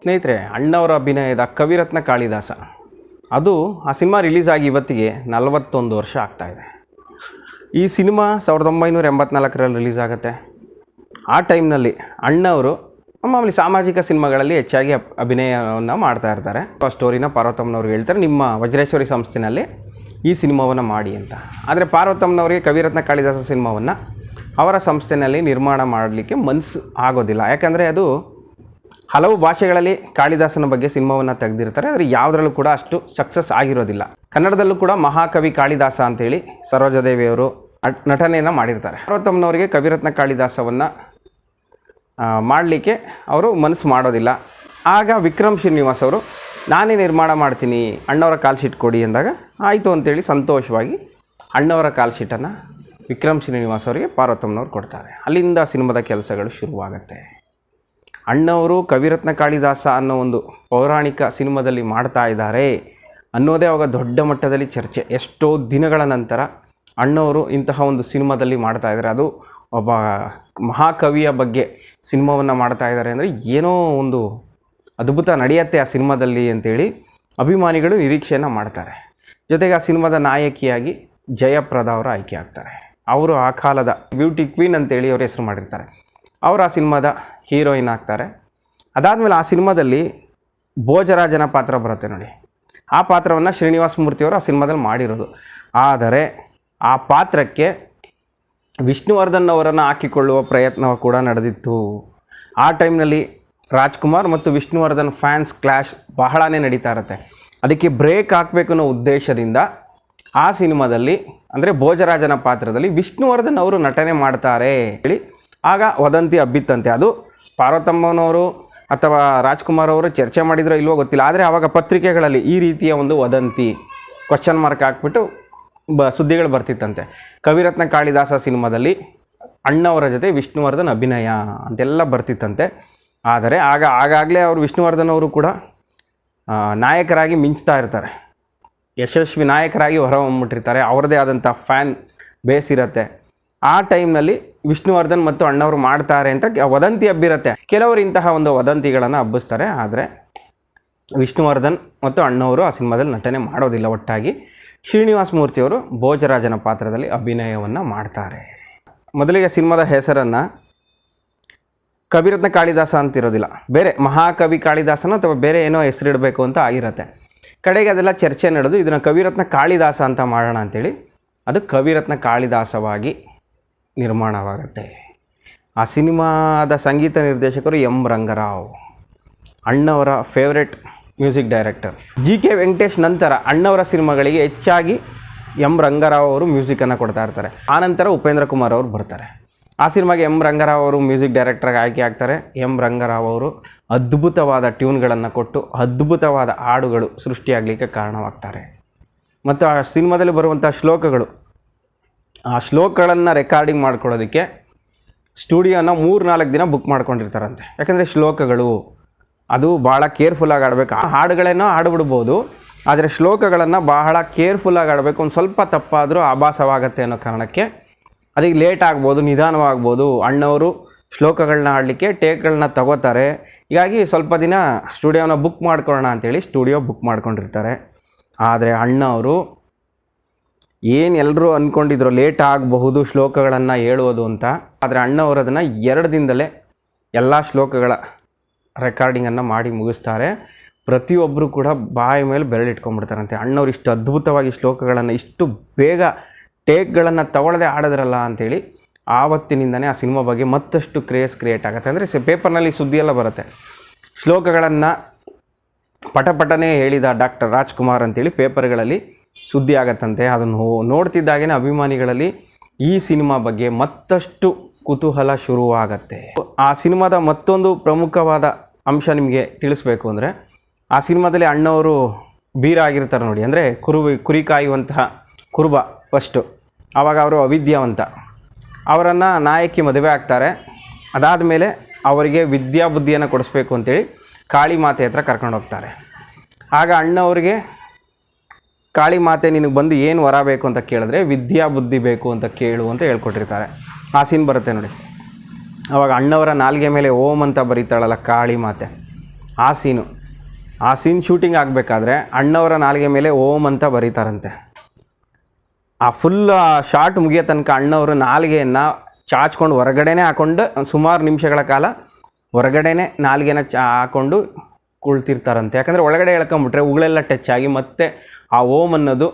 ಸ್ನೇಹಿತರೆ, ಅಣ್ಣವರ ಅಭಿನಯದ ಕವಿರತ್ನ ಕಾಳಿದಾಸ ಅದು ಆ ಸಿನಿಮಾ ರಿಲೀಸ್ ಆಗಿ ಇವತ್ತಿಗೆ 41 ವರ್ಷ ಆಗ್ತಾಯಿದೆ. ಈ ಸಿನಿಮಾ 1984ರಲ್ಲಿ ರಿಲೀಸ್ ಆಗುತ್ತೆ. ಆ ಟೈಮ್ನಲ್ಲಿ ಅಣ್ಣವರು ಮಾಮೂಲಿ ಸಾಮಾಜಿಕ ಸಿನಿಮಾಗಳಲ್ಲಿ ಹೆಚ್ಚಾಗಿ ಅಭಿನಯವನ್ನು ಮಾಡ್ತಾ ಇರ್ತಾರೆ. ಆ ಸ್ಟೋರಿನ ಪಾರ್ವತಮ್ಮನವ್ರು ಹೇಳ್ತಾರೆ, ನಿಮ್ಮ ವಜ್ರೇಶ್ವರಿ ಸಂಸ್ಥೆಯಲ್ಲಿ ಈ ಸಿನಿಮಾವನ್ನು ಮಾಡಿ ಅಂತ. ಆದರೆ ಪಾರ್ವತಮ್ಮನವರಿಗೆ ಕವಿರತ್ನ ಕಾಳಿದಾಸ ಸಿನಿಮಾವನ್ನು ಅವರ ಸಂಸ್ಥೆಯಲ್ಲಿ ನಿರ್ಮಾಣ ಮಾಡಲಿಕ್ಕೆ ಮನಸ್ಸು ಆಗೋದಿಲ್ಲ. ಯಾಕಂದರೆ ಅದು ಹಲವು ಭಾಷೆಗಳಲ್ಲಿ ಕಾಳಿದಾಸನ ಬಗ್ಗೆ ಸಿನಿಮಾವನ್ನು ತೆಗೆದಿರ್ತಾರೆ, ಆದರೆ ಯಾವುದರಲ್ಲೂ ಕೂಡ ಅಷ್ಟು ಸಕ್ಸಸ್ ಆಗಿರೋದಿಲ್ಲ. ಕನ್ನಡದಲ್ಲೂ ಕೂಡ ಮಹಾಕವಿ ಕಾಳಿದಾಸ ಅಂತೇಳಿ ಸರೋಜಾದೇವಿಯವರು ನಟನೆಯನ್ನು ಮಾಡಿರ್ತಾರೆ. ಪಾರ್ವತಮ್ಮನವರಿಗೆ ಕವಿರತ್ನ ಕಾಳಿದಾಸವನ್ನು ಮಾಡಲಿಕ್ಕೆ ಅವರು ಮನಸ್ಸು ಮಾಡೋದಿಲ್ಲ. ಆಗ ವಿಕ್ರಮ್ ಶ್ರೀನಿವಾಸ್ ಅವರು ನಾನೇ ನಿರ್ಮಾಣ ಮಾಡ್ತೀನಿ, ಅಣ್ಣವರ ಕಾಲ್ ಶೀಟ್ ಕೊಡಿ ಅಂದಾಗ ಆಯಿತು ಅಂತೇಳಿ ಸಂತೋಷವಾಗಿ ಅಣ್ಣವರ ಕಾಲ್ ಶೀಟನ್ನು ವಿಕ್ರಮ್ ಶ್ರೀನಿವಾಸ್ ಅವರಿಗೆ ಪಾರ್ವತಮ್ಮನವ್ರು ಕೊಡ್ತಾರೆ. ಅಲ್ಲಿಂದ ಸಿನಿಮಾದ ಕೆಲಸಗಳು ಶುರುವಾಗುತ್ತೆ. ಅಣ್ಣವರು ಕವಿರತ್ನ ಕಾಳಿದಾಸ ಅನ್ನೋ ಒಂದು ಪೌರಾಣಿಕ ಸಿನಿಮಾದಲ್ಲಿ ಮಾಡ್ತಾ ಇದ್ದಾರೆ ಅನ್ನೋದೇ ಅವಾಗ ದೊಡ್ಡ ಮಟ್ಟದಲ್ಲಿ ಚರ್ಚೆ. ಎಷ್ಟೋ ದಿನಗಳ ನಂತರ ಅಣ್ಣವರು ಇಂತಹ ಒಂದು ಸಿನಿಮಾದಲ್ಲಿ ಮಾಡ್ತಾ ಇದ್ದಾರೆ, ಅದು ಒಬ್ಬ ಮಹಾಕವಿಯ ಬಗ್ಗೆ ಸಿನಿಮಾವನ್ನು ಮಾಡ್ತಾ ಇದ್ದಾರೆ ಅಂದರೆ ಏನೋ ಒಂದು ಅದ್ಭುತ ನಡೆಯುತ್ತೆ ಆ ಸಿನಿಮಾದಲ್ಲಿ ಅಂತೇಳಿ ಅಭಿಮಾನಿಗಳು ನಿರೀಕ್ಷೆಯನ್ನು ಮಾಡ್ತಾರೆ. ಜೊತೆಗೆ ಆ ಸಿನಿಮಾದ ನಾಯಕಿಯಾಗಿ ಜಯಪ್ರದಾ ಅವರು ಆಯ್ಕೆ ಆಗ್ತಾರೆ. ಅವರು ಆ ಕಾಲದ ಬ್ಯೂಟಿ ಕ್ವೀನ್ ಅಂತೇಳಿ ಅವ್ರ ಹೆಸರು ಮಾಡಿರ್ತಾರೆ. ಅವರು ಆ ಸಿನಿಮಾದ ಹೀರೋಯಿನ್ ಆಗ್ತಾರೆ. ಅದಾದಮೇಲೆ ಆ ಸಿನಿಮಾದಲ್ಲಿ ಭೋಜರಾಜನ ಪಾತ್ರ ಬರುತ್ತೆ ನೋಡಿ. ಆ ಪಾತ್ರವನ್ನು ಶ್ರೀನಿವಾಸ ಮೂರ್ತಿಯವರು ಆ ಸಿನಿಮಾದಲ್ಲಿ ಮಾಡಿರೋದು. ಆದರೆ ಆ ಪಾತ್ರಕ್ಕೆ ವಿಷ್ಣುವರ್ಧನ್ ಅವರನ್ನು ಹಾಕಿಕೊಳ್ಳುವ ಪ್ರಯತ್ನ ಕೂಡ ನಡೆದಿತ್ತು. ಆ ಟೈಮ್ನಲ್ಲಿ ರಾಜ್ಕುಮಾರ್ ಮತ್ತು ವಿಷ್ಣುವರ್ಧನ್ ಫ್ಯಾನ್ಸ್ ಕ್ಲಾಶ್ ಬಹಳನೇ ನಡೀತಾ ಇರುತ್ತೆ. ಅದಕ್ಕೆ ಬ್ರೇಕ್ ಹಾಕಬೇಕು ಅನ್ನೋ ಉದ್ದೇಶದಿಂದ ಆ ಸಿನಿಮಾದಲ್ಲಿ ಅಂದರೆ ಭೋಜರಾಜನ ಪಾತ್ರದಲ್ಲಿ ವಿಷ್ಣುವರ್ಧನ್ ಅವರು ನಟನೆ ಮಾಡ್ತಾರೆ ಹೇಳಿ ಆಗ ವದಂತಿ ಹಬ್ಬಿತ್ತಂತೆ. ಅದು ಪಾರ್ವತಮ್ಮನವರು ಅಥವಾ ರಾಜ್ಕುಮಾರ್ ಅವರು ಚರ್ಚೆ ಮಾಡಿದ್ರೋ ಇಲ್ವೋ ಗೊತ್ತಿಲ್ಲ, ಆದರೆ ಆವಾಗ ಪತ್ರಿಕೆಗಳಲ್ಲಿ ಈ ರೀತಿಯ ಒಂದು ವದಂತಿ ಕ್ವಶನ್ ಮಾರ್ಕ್ ಹಾಕ್ಬಿಟ್ಟು ಸುದ್ದಿಗಳು ಬರ್ತಿತ್ತಂತೆ. ಕವಿರತ್ನ ಕಾಳಿದಾಸ ಸಿನಿಮಾದಲ್ಲಿ ಅಣ್ಣವರ ಜೊತೆ ವಿಷ್ಣುವರ್ಧನ್ ಅಭಿನಯ ಅಂತೆಲ್ಲ ಬರ್ತಿತ್ತಂತೆ. ಆದರೆ ಆಗಾಗಲೇ ಅವರು ವಿಷ್ಣುವರ್ಧನ್ ಅವರು ಕೂಡ ನಾಯಕರಾಗಿ ಮಿಂಚ್ತಾ ಇರ್ತಾರೆ, ಯಶಸ್ವಿ ನಾಯಕರಾಗಿ ಹೊರಹೊಮ್ಬಿಟ್ಟಿರ್ತಾರೆ. ಅವ್ರದ್ದೇ ಆದಂಥ ಫ್ಯಾನ್ ಬೇಸ್ ಇರುತ್ತೆ. ಆ ಟೈಮ್ನಲ್ಲಿ ವಿಷ್ಣುವರ್ಧನ್ ಮತ್ತು ಅಣ್ಣವರು ಮಾಡ್ತಾರೆ ಅಂತ ವದಂತಿ ಹಬ್ಬಿರುತ್ತೆ. ಕೆಲವರು ಇಂತಹ ಒಂದು ವದಂತಿಗಳನ್ನು ಹಬ್ಬಿಸ್ತಾರೆ, ಆದರೆ ವಿಷ್ಣುವರ್ಧನ್ ಮತ್ತು ಅಣ್ಣವರು ಆ ಸಿನಿಮಾದಲ್ಲಿ ನಟನೆ ಮಾಡೋದಿಲ್ಲ. ಒಟ್ಟಾಗಿ ಶ್ರೀನಿವಾಸ ಮೂರ್ತಿಯವರು ಭೋಜರಾಜನ ಪಾತ್ರದಲ್ಲಿ ಅಭಿನಯವನ್ನು ಮಾಡ್ತಾರೆ. ಮೊದಲಿಗೆ ಸಿನಿಮಾದ ಹೆಸರನ್ನು ಕವಿರತ್ನ ಕಾಳಿದಾಸ ಅಂತಿರೋದಿಲ್ಲ, ಬೇರೆ ಮಹಾಕವಿ ಕಾಳಿದಾಸನ ಅಥವಾ ಬೇರೆ ಏನೋ ಹೆಸರಿಡಬೇಕು ಅಂತ ಆಗಿರುತ್ತೆ. ಕಡೆಗೆ ಅದೆಲ್ಲ ಚರ್ಚೆ ನಡೆದು ಇದನ್ನು ಕವಿರತ್ನ ಕಾಳಿದಾಸ ಅಂತ ಮಾಡೋಣ ಅಂಥೇಳಿ ಅದು ಕವಿರತ್ನ ಕಾಳಿದಾಸವಾಗಿ ನಿರ್ಮಾಣವಾಗುತ್ತೆ. ಆ ಸಿನಿಮಾದ ಸಂಗೀತ ನಿರ್ದೇಶಕರು ಎಂ ರಂಗರಾವ್, ಅಣ್ಣವರ favourite music director. G K. Venkatesh ನಂತರ ಅಣ್ಣವರ ಸಿನಿಮಾಗಳಿಗೆ ಹೆಚ್ಚಾಗಿ ಎಂ ರಂಗರಾವ್ ಅವರು ಮ್ಯೂಸಿಕನ್ನು ಕೊಡ್ತಾ ಇರ್ತಾರೆ. ಆನಂತರ ಉಪೇಂದ್ರ ಕುಮಾರ್ ಅವರು ಬರ್ತಾರೆ. ಆ ಸಿನಿಮಾಗೆ ಎಂ ರಂಗರಾವ್ ಅವರು ಮ್ಯೂಸಿಕ್ ಡೈರೆಕ್ಟರ್ಗೆ ಆಯ್ಕೆ ಆಗ್ತಾರೆ. ಎಂ ರಂಗರಾವ್ ಅವರು ಅದ್ಭುತವಾದ ಟ್ಯೂನ್ಗಳನ್ನು ಕೊಟ್ಟು ಅದ್ಭುತವಾದ ಹಾಡುಗಳು ಸೃಷ್ಟಿಯಾಗಲಿಕ್ಕೆ ಕಾರಣವಾಗ್ತಾರೆ. ಮತ್ತು ಆ ಸಿನಿಮಾದಲ್ಲಿ ಬರುವಂಥ ಶ್ಲೋಕಗಳು, ಆ ಶ್ಲೋಕಗಳನ್ನು ರೆಕಾರ್ಡಿಂಗ್ ಮಾಡ್ಕೊಳ್ಳೋದಕ್ಕೆ ಸ್ಟುಡಿಯೋನ 3-4 ದಿನ ಬುಕ್ ಮಾಡ್ಕೊಂಡಿರ್ತಾರಂತೆ. ಯಾಕಂದರೆ ಶ್ಲೋಕಗಳು ಅದು ಭಾಳ ಕೇರ್ಫುಲ್ಲಾಗಿ ಆಡಬೇಕು. ಆ ಹಾಡುಗಳೇನೋ ಆಡ್ಬಿಡ್ಬೋದು, ಆದರೆ ಶ್ಲೋಕಗಳನ್ನು ಬಹಳ ಕೇರ್ಫುಲ್ಲಾಗಿ ಆಡಬೇಕು. ಒಂದು ಸ್ವಲ್ಪ ತಪ್ಪಾದರೂ ಆಭಾಸವಾಗತ್ತೆ ಅನ್ನೋ ಕಾರಣಕ್ಕೆ ಅದಕ್ಕೆ ಲೇಟ್ ಆಗ್ಬೋದು, ನಿಧಾನವಾಗ್ಬೋದು. ಅಣ್ಣವರು ಶ್ಲೋಕಗಳನ್ನ ಆಡಲಿಕ್ಕೆ ಟೇಕ್ಗಳನ್ನ ತಗೋತಾರೆ. ಹೀಗಾಗಿ ಸ್ವಲ್ಪ ದಿನ ಸ್ಟುಡಿಯೋನ ಬುಕ್ ಮಾಡ್ಕೊಳ್ಳೋಣ ಅಂಥೇಳಿ ಸ್ಟುಡಿಯೋ ಬುಕ್ ಮಾಡ್ಕೊಂಡಿರ್ತಾರೆ. ಆದರೆ ಅಣ್ಣವರು ಏನು ಎಲ್ಲರೂ ಅಂದ್ಕೊಂಡಿದ್ರು ಲೇಟ್ ಆಗಬಹುದು ಶ್ಲೋಕಗಳನ್ನು ಹೇಳುವುದು ಅಂತ, ಆದರೆ ಅಣ್ಣವರು ಅದನ್ನು 2 ದಿನದಲ್ಲೇ ಎಲ್ಲ ಶ್ಲೋಕಗಳ ರೆಕಾರ್ಡಿಂಗನ್ನು ಮಾಡಿ ಮುಗಿಸ್ತಾರೆ. ಪ್ರತಿಯೊಬ್ಬರು ಕೂಡ ಬಾಯಿ ಮೇಲೆ ಬೆರಳಿಟ್ಕೊಂಡ್ಬಿಡ್ತಾರಂತೆ. ಅಣ್ಣವ್ರು ಇಷ್ಟು ಅದ್ಭುತವಾಗಿ ಶ್ಲೋಕಗಳನ್ನು ಇಷ್ಟು ಬೇಗ ಟೇಕ್ಗಳನ್ನು ತಗೊಳ್ಳದೆ ಆಡಿದ್ರಲ್ಲ ಅಂಥೇಳಿ ಆವತ್ತಿನಿಂದನೇ ಆ ಸಿನಿಮಾ ಬಗ್ಗೆ ಮತ್ತಷ್ಟು ಕ್ರೇಜ್ ಕ್ರಿಯೇಟ್ ಆಗುತ್ತೆ. ಅಂದರೆ ಪೇಪರ್ನಲ್ಲಿ ಸುದ್ದಿಯೆಲ್ಲ ಬರುತ್ತೆ, ಶ್ಲೋಕಗಳನ್ನು ಪಟಪಟನೇ ಹೇಳಿದ ಡಾಕ್ಟರ್ ರಾಜ್ಕುಮಾರ್ ಅಂತೇಳಿ ಪೇಪರ್ಗಳಲ್ಲಿ ಸುದ್ದಿ ಆಗತ್ತಂತೆ. ಅದನ್ನು ನೋಡ್ತಿದ್ದಾಗೇ ಅಭಿಮಾನಿಗಳಲ್ಲಿ ಈ ಸಿನಿಮಾ ಬಗ್ಗೆ ಮತ್ತಷ್ಟು ಕುತೂಹಲ ಶುರುವಾಗತ್ತೆ. ಆ ಸಿನಿಮಾದ ಮತ್ತೊಂದು ಪ್ರಮುಖವಾದ ಅಂಶ ನಿಮಗೆ ತಿಳಿಸ್ಬೇಕು ಅಂದರೆ, ಆ ಸಿನಿಮಾದಲ್ಲಿ ಅಣ್ಣವರು ಬೀರ ಆಗಿರ್ತಾರೆ ನೋಡಿ, ಅಂದರೆ ಕುರಿ ಕಾಯುವಂತಹ ಕುರುಬ ಫಸ್ಟು. ಆವಾಗ ಅವರು ಅವಿದ್ಯಾವಂತ, ಅವರನ್ನು ನಾಯಕಿ ಮದುವೆ ಆಗ್ತಾರೆ. ಅದಾದಮೇಲೆ ಅವರಿಗೆ ವಿದ್ಯಾಬುದ್ಧಿಯನ್ನು ಕೊಡಿಸ್ಬೇಕು ಅಂತೇಳಿ ಕಾಳಿ ಮಾತೆ ಹತ್ರ ಕರ್ಕೊಂಡು ಹೋಗ್ತಾರೆ. ಆಗ ಅಣ್ಣವ್ರಿಗೆ ಕಾಳಿ ಮಾತೆ ನಿನಗೆ ಬಂದು ಏನು ವರ ಬೇಕು ಅಂತ ಕೇಳಿದ್ರೆ ವಿದ್ಯಾಬುದ್ಧಿ ಬೇಕು ಅಂತ ಕೇಳು ಅಂತ ಹೇಳ್ಕೊಟ್ಟಿರ್ತಾರೆ. ಆ ಸೀನ್ ಬರುತ್ತೆ ನೋಡಿ. ಆವಾಗ ಅಣ್ಣವರ ನಾಲ್ಗೆ ಮೇಲೆ ಓಂ ಅಂತ ಬರೀತಾಳಲ್ಲ ಕಾಳಿ ಮಾತೆ, ಆ ಸೀನ್ ಶೂಟಿಂಗ್ ಆಗಬೇಕಾದ್ರೆ ಅಣ್ಣವರ ನಾಲಿಗೆ ಮೇಲೆ ಓಂ ಅಂತ ಬರೀತಾರಂತೆ. ಆ ಫುಲ್ ಶಾರ್ಟ್ ಮುಗಿಯೋ ತನಕ ಅಣ್ಣವರು ನಾಲಿಗೆಯನ್ನು ಚಾಚ್ಕೊಂಡು ಹೊರಗಡೆನೇ ಹಾಕ್ಕೊಂಡು ಸುಮಾರು ನಿಮಿಷಗಳ ಕಾಲ ಹೊರಗಡೆನೇ ನಾಲಿಗೆನ ಹಾಕ್ಕೊಂಡು ಕುಳ್ತಿರ್ತಾರಂತೆ. ಯಾಕಂದರೆ ಒಳಗಡೆ ಎಳ್ಕೊಂಬಿಟ್ರೆ ಉಗುಳೆಲ್ಲ ಟಚ್ ಆಗಿ ಮತ್ತೆ ಆ ಓಮ್ ಅನ್ನೋದು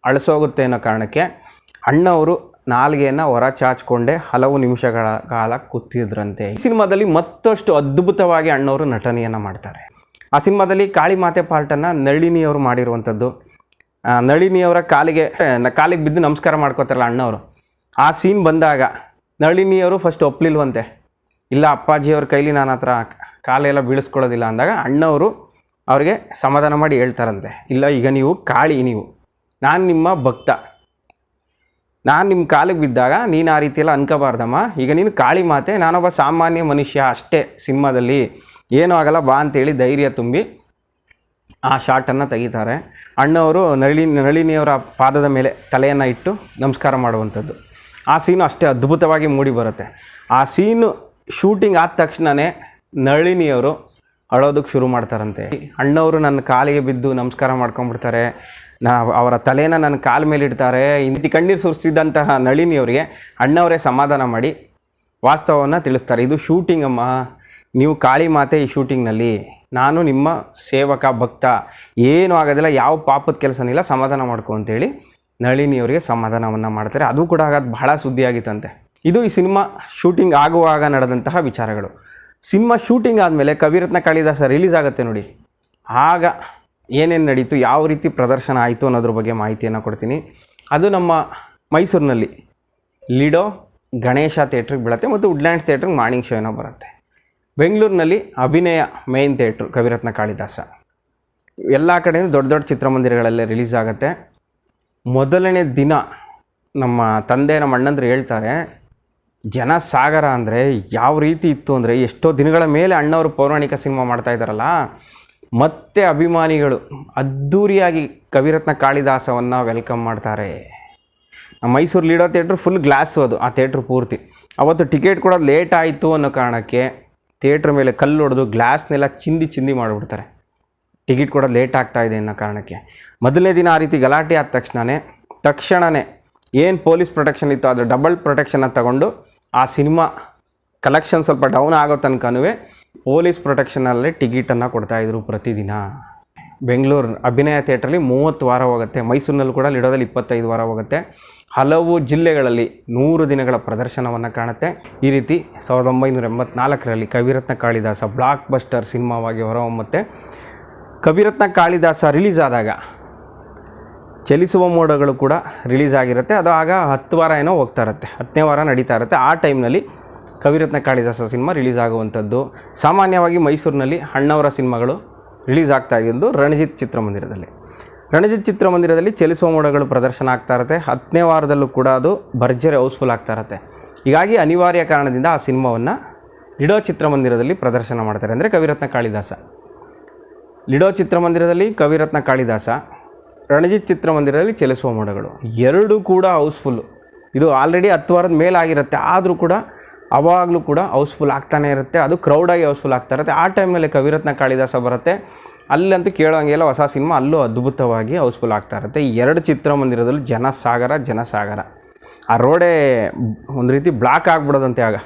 ಅಳಿಸೋಗುತ್ತೆ ಅನ್ನೋ ಕಾರಣಕ್ಕೆ ಅಣ್ಣವರು ನಾಲಿಗೆಯನ್ನು ಹೊರ ಚಾಚ್ಕೊಂಡೇ ಹಲವು ನಿಮಿಷಗಳ ಕಾಲ ಕೂತಿದ್ರಂತೆ. ಈ ಸಿನಿಮಾದಲ್ಲಿ ಮತ್ತಷ್ಟು ಅದ್ಭುತವಾಗಿ ಅಣ್ಣವರು ನಟನೆಯನ್ನು ಮಾಡ್ತಾರೆ. ಆ ಸಿನಿಮಾದಲ್ಲಿ ಕಾಳಿ ಮಾತೆ ಪಾರ್ಟನ್ನು ನಳಿನಿಯವರು ಮಾಡಿರುವಂಥದ್ದು. ನಳಿನಿಯವರ ಕಾಲಿಗೆ ಬಿದ್ದು ನಮಸ್ಕಾರ ಮಾಡ್ಕೋತಾರಲ್ಲ ಅಣ್ಣವರು, ಆ ಸೀನ್ ಬಂದಾಗ ನಳಿನಿಯವರು ಫಸ್ಟ್ ಒಪ್ಪಲಿಲ್ವಂತೆ. ಇಲ್ಲ ಅಪ್ಪಾಜಿಯವ್ರ ಕೈಲಿ ನಾನು ಹತ್ರ ಕಾಲೆಲ್ಲ ಬೀಳಿಸ್ಕೊಳ್ಳೋದಿಲ್ಲ ಅಂದಾಗ ಅಣ್ಣವರು ಅವ್ರಿಗೆ ಸಮಾಧಾನ ಮಾಡಿ ಹೇಳ್ತಾರಂತೆ, ಇಲ್ಲ ಈಗ ನೀವು ಕಾಳಿ, ನಾನು ನಿಮ್ಮ ಭಕ್ತ, ನಾನು ನಿಮ್ಮ ಕಾಲಿಗೆ ಬಿದ್ದಾಗ ನೀನು ಆ ರೀತಿಯೆಲ್ಲ ಅನ್ಕೋಬಾರ್ದಮ್ಮ, ಈಗ ನೀನು ಕಾಳಿ ಮಾತೆ, ನಾನೊಬ್ಬ ಸಾಮಾನ್ಯ ಮನುಷ್ಯ ಅಷ್ಟೇ, ಸಿನಿಮಾದಲ್ಲಿ ಏನೂ ಆಗಲ್ಲ ಬಾ ಅಂತೇಳಿ ಧೈರ್ಯ ತುಂಬಿ ಆ ಶಾಟನ್ನು ತೆಗಿತಾರೆ. ಅಣ್ಣವರು ನಳಿನಿಯವರ ಪಾದದ ಮೇಲೆ ತಲೆಯನ್ನು ಇಟ್ಟು ನಮಸ್ಕಾರ ಮಾಡುವಂಥದ್ದು. ಆ ಸೀನು ಅಷ್ಟೇ ಅದ್ಭುತವಾಗಿ ಮೂಡಿ ಬರುತ್ತೆ. ಆ ಸೀನು ಶೂಟಿಂಗ್ ಆದ ತಕ್ಷಣವೇ ನಳಿನಿಯವರು ಅಳೋದಕ್ಕೆ ಶುರು ಮಾಡ್ತಾರಂತೆ. ಅಣ್ಣವರು ನನ್ನ ಕಾಲಿಗೆ ಬಿದ್ದು ನಮಸ್ಕಾರ ಮಾಡ್ಕೊಂಡ್ಬಿಡ್ತಾರೆ, ಅವರ ತಲೆನ ನನ್ನ ಕಾಲ ಮೇಲೆ ಇಡ್ತಾರೆ. ಇಂತಿ ಕಣ್ಣೀರು ಸುರಿಸಿದಂತಹ ನಳಿನಿಯವರಿಗೆ ಅಣ್ಣವರೇ ಸಮಾಧಾನ ಮಾಡಿ ವಾಸ್ತವವನ್ನು ತಿಳಿಸ್ತಾರೆ. ಇದು ಶೂಟಿಂಗ್ ಅಮ್ಮ, ನೀವು ಕಾಳಿ ಮಾತೆ ಈ ಶೂಟಿಂಗ್ನಲ್ಲಿ, ನಾನು ನಿಮ್ಮ ಸೇವಕ ಭಕ್ತ, ಏನೂ ಆಗೋದಿಲ್ಲ, ಯಾವ ಪಾಪದ ಕೆಲಸನಿಲ್ಲ, ಸಮಾಧಾನ ಮಾಡ್ಕೊ ಅಂತೇಳಿ ನಳಿನಿಯವರಿಗೆ ಸಮಾಧಾನವನ್ನು ಮಾಡ್ತಾರೆ. ಅದು ಕೂಡ ಆಗೋದು ಬಹಳ ಸುದ್ದಿಯಾಗಿತ್ತಂತೆ. ಇದು ಈ ಸಿನಿಮಾ ಶೂಟಿಂಗ್ ಆಗುವಾಗ ನಡೆದಂತಹ ವಿಚಾರಗಳು. ಸಿನಿಮಾ ಶೂಟಿಂಗ್ ಆದಮೇಲೆ ಕವಿರತ್ನ ಕಾಳಿದಾಸ ರಿಲೀಸ್ ಆಗುತ್ತೆ ನೋಡಿ, ಆಗ ಏನೇನು ನಡೀತು, ಯಾವ ರೀತಿ ಪ್ರದರ್ಶನ ಆಯಿತು ಅನ್ನೋದ್ರ ಬಗ್ಗೆ ಮಾಹಿತಿಯನ್ನು ಕೊಡ್ತೀನಿ. ಅದು ನಮ್ಮ ಮೈಸೂರಿನಲ್ಲಿ ಲಿಡೋ ಗಣೇಶ ಥಿಯೇಟ್ರಿಗೆ ಬೀಳುತ್ತೆ ಮತ್ತು ವುಡ್ಲ್ಯಾಂಡ್ಸ್ ಥಿಯೇಟ್ರಿಗೆ ಮಾರ್ನಿಂಗ್ ಶೋ ಏನೋ ಬರುತ್ತೆ. ಬೆಂಗಳೂರಿನಲ್ಲಿ ಅಭಿನಯ ಮೇನ್ ಥಿಯೇಟ್ರು ಕವಿರತ್ನ ಕಾಳಿದಾಸ. ಎಲ್ಲ ಕಡೆಯೂ ದೊಡ್ಡ ದೊಡ್ಡ ಚಿತ್ರಮಂದಿರಗಳಲ್ಲೇ ರಿಲೀಸ್ ಆಗುತ್ತೆ. ಮೊದಲನೇ ದಿನ ನಮ್ಮ ತಂದೆ, ನಮ್ಮ ಅಣ್ಣಂದ್ರು ಹೇಳ್ತಾರೆ, ಜನ ಸಾಗರ ಅಂದರೆ ಯಾವ ರೀತಿ ಇತ್ತು ಅಂದರೆ, ಎಷ್ಟೋ ದಿನಗಳ ಮೇಲೆ ಅಣ್ಣವರು ಪೌರಾಣಿಕ ಸಿನಿಮಾ ಮಾಡ್ತಾಯಿದ್ದಾರಲ್ಲ, ಮತ್ತೆ ಅಭಿಮಾನಿಗಳು ಅದ್ಧೂರಿಯಾಗಿ ಕವಿರತ್ನ ಕಾಳಿದಾಸವನ್ನು ವೆಲ್ಕಮ್ ಮಾಡ್ತಾರೆ. ಮೈಸೂರು ಲೀಡೋ ಥಿಯೇಟ್ರ್ ಫುಲ್ ಗ್ಲಾಸು, ಅದು ಆ ಥಿಯೇಟ್ರ್ ಪೂರ್ತಿ. ಅವತ್ತು ಟಿಕೆಟ್ ಕೊಡೋದು ಲೇಟ್ ಆಯಿತು ಅನ್ನೋ ಕಾರಣಕ್ಕೆ ಥಿಯೇಟ್ರ್ ಮೇಲೆ ಕಲ್ಲು ಹೊಡೆದು ಗ್ಲಾಸ್ನೆಲ್ಲ ಚಿಂದಿ ಮಾಡಿಬಿಡ್ತಾರೆ, ಟಿಕೆಟ್ ಕೊಡೋದು ಲೇಟ್ ಆಗ್ತಾಯಿದೆ ಅನ್ನೋ ಕಾರಣಕ್ಕೆ. ಮೊದಲನೇ ದಿನ ಆ ರೀತಿ ಗಲಾಟೆ ಆದ ತಕ್ಷಣವೇ ಏನು ಪೊಲೀಸ್ ಪ್ರೊಟೆಕ್ಷನ್ ಇತ್ತು ಅದು ಡಬಲ್ ಪ್ರೊಟೆಕ್ಷನ್ನ ತಗೊಂಡು ಆ ಸಿನಿಮಾ ಕಲೆಕ್ಷನ್ ಸ್ವಲ್ಪ ಡೌನ್ ಆಗೋ ತನಕನೂ ಪೊಲೀಸ್ ಪ್ರೊಟೆಕ್ಷನಲ್ಲೇ ಟಿಕೆಟನ್ನು ಕೊಡ್ತಾಯಿದ್ರು ಪ್ರತಿದಿನ. ಬೆಂಗಳೂರು ಅಭಿನಯ ಥಿಯೇಟ್ರಲ್ಲಿ 30 ವಾರ ಹೋಗುತ್ತೆ, ಮೈಸೂರಿನಲ್ಲಿ ಕೂಡ ಲಿಡೋದಲ್ಲಿ 25 ವಾರ ಹೋಗುತ್ತೆ. ಹಲವು ಜಿಲ್ಲೆಗಳಲ್ಲಿ 100 ದಿನಗಳ ಪ್ರದರ್ಶನವನ್ನು ಕಾಣುತ್ತೆ. ಈ ರೀತಿ 1984ರಲ್ಲಿ ಕವಿರತ್ನ ಕಾಳಿದಾಸ ಬ್ಲಾಕ್ ಬಸ್ಟರ್ ಸಿನಿಮಾವಾಗಿ ಹೊರಹೊಮ್ಮುತ್ತೆ. ಕವಿರತ್ನ ಕಾಳಿದಾಸ ರಿಲೀಸ್ ಆದಾಗ ಚಲಿಸುವ ಮೋಡಗಳು ಕೂಡ ರಿಲೀಸ್ ಆಗಿರುತ್ತೆ. ಅದು ಆಗ 10 ವಾರ ಏನೋ ಹೋಗ್ತಾ ಇರುತ್ತೆ, 10ನೇ ವಾರ ನಡೀತಾ ಇರುತ್ತೆ. ಆ ಟೈಮ್ನಲ್ಲಿ ಕವಿರತ್ನ ಕಾಳಿದಾಸ ಸಿನಿಮಾ ರಿಲೀಸ್ ಆಗುವಂಥದ್ದು. ಸಾಮಾನ್ಯವಾಗಿ ಮೈಸೂರಿನಲ್ಲಿ ಅಣ್ಣವರ ಸಿನಿಮಾಗಳು ರಿಲೀಸ್ ಆಗ್ತಾ ಇದ್ದು ರಣಜಿತ್ ಚಿತ್ರಮಂದಿರದಲ್ಲಿ ಚಲಿಸುವ ಮೋಡಗಳು ಪ್ರದರ್ಶನ ಆಗ್ತಾ ಇರುತ್ತೆ. 10ನೇ ವಾರದಲ್ಲೂ ಕೂಡ ಅದು ಭರ್ಜರಿ ಹೌಸ್ಫುಲ್ ಆಗ್ತಾ ಇರುತ್ತೆ. ಹೀಗಾಗಿ ಅನಿವಾರ್ಯ ಕಾರಣದಿಂದ ಆ ಸಿನಿಮಾವನ್ನು ಲಿಡೋ ಚಿತ್ರಮಂದಿರದಲ್ಲಿ ಪ್ರದರ್ಶನ ಮಾಡ್ತಾರೆ. ಅಂದರೆ ಕವಿರತ್ನ ಕಾಳಿದಾಸ ಲಿಡೋ ಚಿತ್ರಮಂದಿರದಲ್ಲಿ ಕವಿರತ್ನ ಕಾಳಿದಾಸ, ರಣಜಿತ್ ಚಿತ್ರಮಂದಿರದಲ್ಲಿ ಚಲಿಸುವ ಮೋಡಗಳು, ಎರಡೂ ಕೂಡ ಹೌಸ್ಫುಲ್ಲು. ಇದು ಆಲ್ರೆಡಿ 10 ವಾರದ ಮೇಲಾಗಿರುತ್ತೆ, ಆದರೂ ಕೂಡ ಅವಾಗಲೂ ಕೂಡ ಹೌಸ್ಫುಲ್ ಆಗ್ತಾನೆ ಇರುತ್ತೆ. ಅದು ಕ್ರೌಡಾಗಿ ಹೌಸ್ಫುಲ್ ಆಗ್ತಾ ಇರುತ್ತೆ. ಆ ಟೈಮ್ನಲ್ಲಿ ಕವಿರತ್ನ ಕಾಳಿದಾಸ ಬರುತ್ತೆ, ಅಲ್ಲಂತೂ ಕೇಳೋಂಗೆಲ್ಲ ಹೊಸ ಸಿನಿಮಾ ಅಲ್ಲೂ ಅದ್ಭುತವಾಗಿ ಹೌಸ್ಫುಲ್ ಆಗ್ತಾ ಇರುತ್ತೆ. ಈ 2 ಚಿತ್ರಮಂದಿರದಲ್ಲೂ ಜನಸಾಗರ. ಆ ರೋಡೇ ಒಂದು ರೀತಿ ಬ್ಲಾಕ್ ಆಗಿಬಿಡೋದಂತೆ. ಆಗ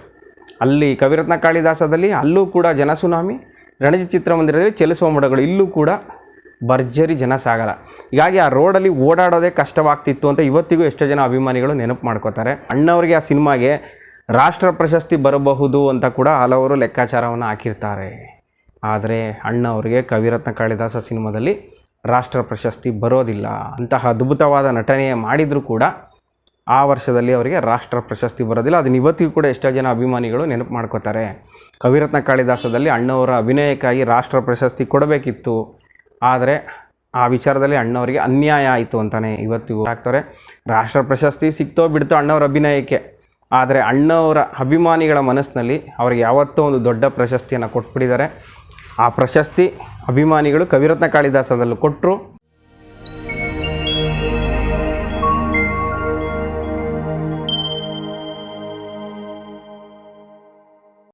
ಅಲ್ಲಿ ಕವಿರತ್ನ ಕಾಳಿದಾಸದಲ್ಲಿ ಅಲ್ಲೂ ಕೂಡ ಜನಸುನಾಮಿ, ರಣಜಿತ್ ಚಿತ್ರಮಂದಿರದಲ್ಲಿ ಚಲಿಸುವ ಮೋಡಗಳು, ಇಲ್ಲೂ ಕೂಡ ಭರ್ಜರಿ ಜನಸಾಗರ. ಹೀಗಾಗಿ ಆ ರೋಡಲ್ಲಿ ಓಡಾಡೋದೇ ಕಷ್ಟವಾಗ್ತಿತ್ತು ಅಂತ ಇವತ್ತಿಗೂ ಎಷ್ಟೋ ಜನ ಅಭಿಮಾನಿಗಳು ನೆನಪು ಮಾಡ್ಕೋತಾರೆ. ಅಣ್ಣವ್ರಿಗೆ ಆ ಸಿನಿಮಾಗೆ ರಾಷ್ಟ್ರ ಪ್ರಶಸ್ತಿ ಬರಬಹುದು ಅಂತ ಕೂಡ ಹಲವರು ಲೆಕ್ಕಾಚಾರವನ್ನು ಹಾಕಿರ್ತಾರೆ. ಆದರೆ ಅಣ್ಣವ್ರಿಗೆ ಕವಿರತ್ನ ಕಾಳಿದಾಸ ಸಿನಿಮಾದಲ್ಲಿ ರಾಷ್ಟ್ರ ಪ್ರಶಸ್ತಿ ಬರೋದಿಲ್ಲ. ಅಂತಹ ಅದ್ಭುತವಾದ ನಟನೆ ಮಾಡಿದರೂ ಕೂಡ ಆ ವರ್ಷದಲ್ಲಿ ಅವರಿಗೆ ರಾಷ್ಟ್ರ ಪ್ರಶಸ್ತಿ ಬರೋದಿಲ್ಲ. ಅದನ್ನ ಇವತ್ತಿಗೂ ಕೂಡ ಎಷ್ಟೋ ಜನ ಅಭಿಮಾನಿಗಳು ನೆನಪು ಮಾಡ್ಕೋತಾರೆ. ಕವಿರತ್ನ ಕಾಳಿದಾಸದಲ್ಲಿ ಅಣ್ಣವರ ಅಭಿನಯಕ್ಕಾಗಿ ರಾಷ್ಟ್ರ ಪ್ರಶಸ್ತಿ ಕೊಡಬೇಕಿತ್ತು, ಆದರೆ ಆ ವಿಚಾರದಲ್ಲಿ ಅಣ್ಣವರಿಗೆ ಅನ್ಯಾಯ ಆಯಿತು ಅಂತಲೇ ಇವತ್ತಿಗೂ ಆಗ್ತಾರೆ. ರಾಷ್ಟ್ರ ಪ್ರಶಸ್ತಿ ಸಿಕ್ತೋ ಬಿಡ್ತೋ ಅಣ್ಣವರ ಅಭಿನಯಕ್ಕೆ, ಆದರೆ ಅಣ್ಣವರ ಅಭಿಮಾನಿಗಳ ಮನಸ್ಸಿನಲ್ಲಿ ಅವ್ರಿಗೆ ಯಾವತ್ತೋ ಒಂದು ದೊಡ್ಡ ಪ್ರಶಸ್ತಿಯನ್ನು ಕೊಟ್ಬಿಟ್ಟಿದ್ದಾರೆ. ಆ ಪ್ರಶಸ್ತಿ ಅಭಿಮಾನಿಗಳು ಕವಿರತ್ನ ಕಾಳಿದಾಸದಲ್ಲೂ ಕೊಟ್ಟರು.